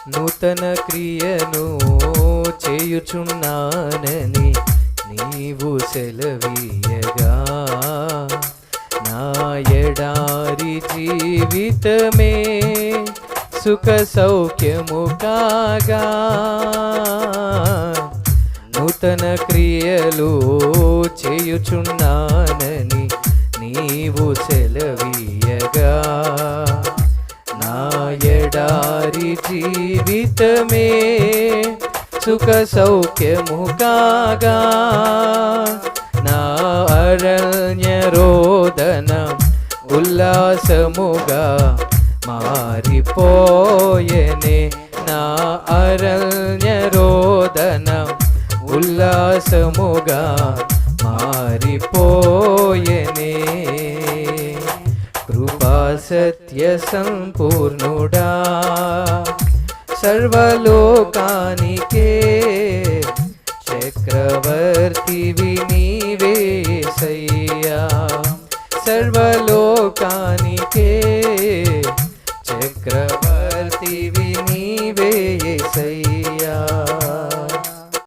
నూతన క్రియను చేయుచున్నానని నీవు సెలవీయగా నా ఎడారి జీవితమే సుఖ సౌఖ్యము కాగా నూతన క్రియలు చేయుచున్నానని నీవు సెలవీయగా నా ఎడారి జీవితమే సుఖ సౌఖ్యము కాగా నా అరణ్య రోదనం ఉల్లాసముగా మారిపోయెనే నా అరణ్య రోదనం ఉల్లాసముగా మారిపోయెనే కృపా సత్య సంపూర్ణుడా సర్వలోకానికే చక్రవర్తివి నీవే యేసయ్యా సర్వలోకానికే చక్రవర్తివి నీవే యేసయ్యా